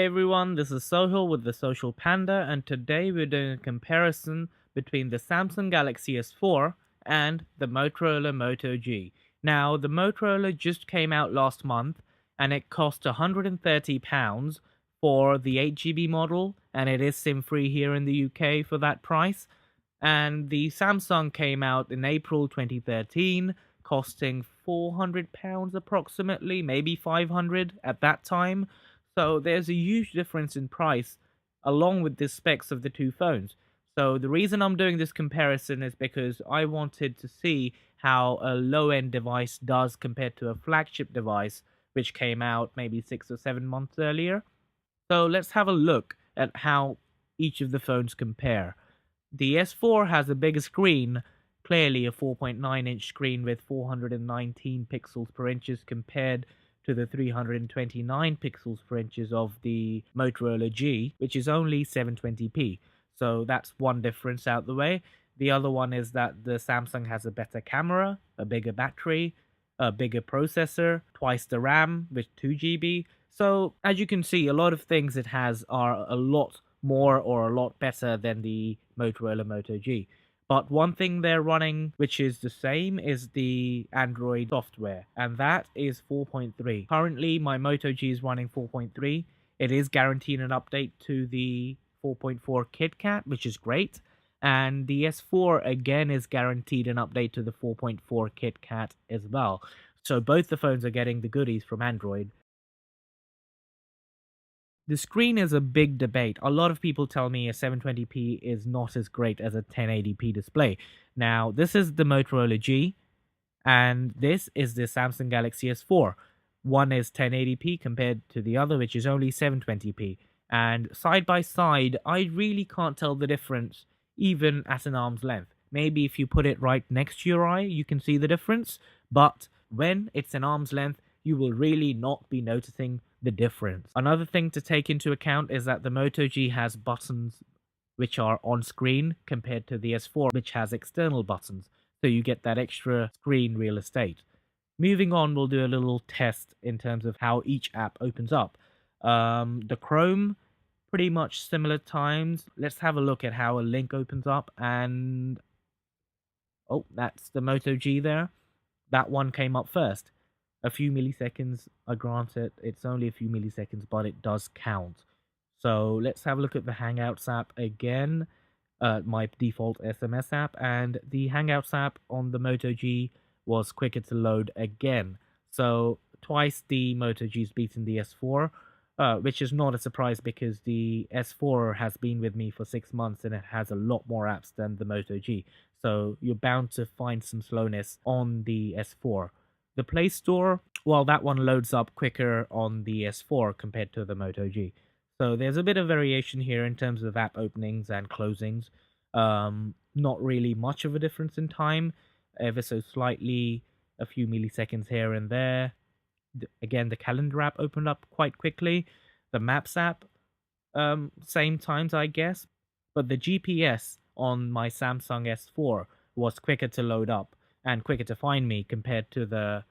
Hey everyone, this is Sohil with the Social Panda, and today we're doing a comparison between the Samsung Galaxy S4 and the Motorola Moto G. Now, the Motorola just came out last month and it cost £130 for the 8GB model, and it is SIM free here in the UK for that price. And the Samsung came out in April 2013, costing £400 approximately, maybe 500 at that time. So there's a huge difference in price along with the specs of the two phones. So the reason I'm doing this comparison is because I wanted to see how a low-end device does compared to a flagship device which came out maybe 6 or 7 months earlier. So let's have a look at how each of the phones compare. The S4 has a bigger screen, clearly a 4.9-inch screen with 419 pixels per inches compared to the 329 pixels per inches of the Motorola G, which is only 720p. So that's one difference out the way. The other one is that the Samsung has a better camera, a bigger battery, a bigger processor, twice the RAM with 2GB. So as you can see, a lot of things it has are a lot more or a lot better than the Motorola Moto G. But one thing they're running which is the same is the Android software, and that is 4.3. Currently, my Moto G is running 4.3. It is guaranteed an update to the 4.4 KitKat, which is great. And the S4 again is guaranteed an update to the 4.4 KitKat as well. So both the phones are getting the goodies from Android. The screen is a big debate. A lot of people tell me a 720p is not as great as a 1080p display. Now, this is the Motorola G, and this is the Samsung Galaxy S4. One is 1080p compared to the other, which is only 720p. And side by side, I really can't tell the difference, even at an arm's length. Maybe if you put it right next to your eye, you can see the difference. But when it's an arm's length, you will really not be noticing the difference. Another thing to take into account is that the Moto G has buttons which are on screen compared to the S4, which has external buttons. So you get that extra screen real estate. Moving on, we'll do a little test in terms of how each app opens up. The Chrome, pretty much similar times. Let's have a look at how a link opens up. And oh, that's the Moto G there. That one came up first. A few milliseconds, I grant it. It's only a few milliseconds, but it does count. So let's have a look at the Hangouts app again. My default SMS app, and the Hangouts app on the Moto G was quicker to load again. So twice the Moto G's beaten the S4, which is not a surprise because the S4 has been with me for 6 months and it has a lot more apps than the Moto G. So you're bound to find some slowness on the S4. The Play Store, well, that one loads up quicker on the S4 compared to the Moto G. So there's a bit of variation here in terms of app openings and closings. Not really much of a difference in time, ever so slightly, a few milliseconds here and there. Again, the calendar app opened up quite quickly. The Maps app, same times, I guess. But the GPS on my Samsung S4 was quicker to load up and quicker to find me compared to the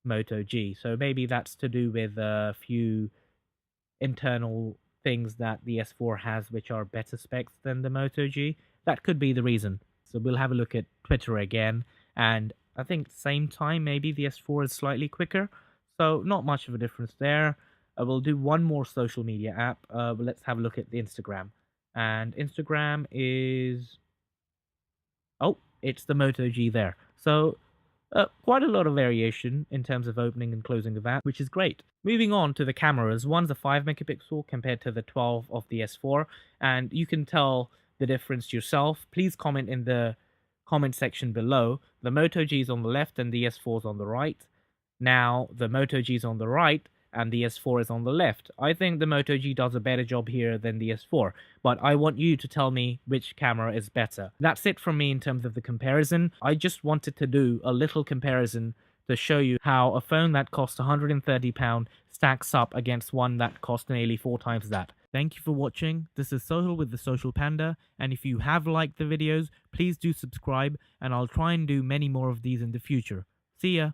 Moto G. So maybe that's to do with a few internal things that the S4 has which are better specs than the Moto G. That could be the reason. So we'll have a look at Twitter again, and I think same time maybe the S4 is slightly quicker. So not much of a difference there. We'll do one more social media app. Let's have a look at the Instagram. And Instagram is... oh, it's the Moto G there. So quite a lot of variation in terms of opening and closing of app, which is great. Moving on to the cameras, one's a 5 megapixel compared to the 12 of the S4, and you can tell the difference yourself. Please comment in the comment section below. The Moto G is on the left and the S4 is on the right. Now, the Moto G is on the right and the S4 is on the left. I think the Moto G does a better job here than the S4, but I want you to tell me which camera is better. That's it from me in terms of the comparison. I just wanted to do a little comparison to show you how a phone that costs £130 stacks up against one that costs nearly 4 times that. Thank you for watching. This is Sohil with the Social Panda, and if you have liked the videos, please do subscribe, and I'll try and do many more of these in the future. See ya!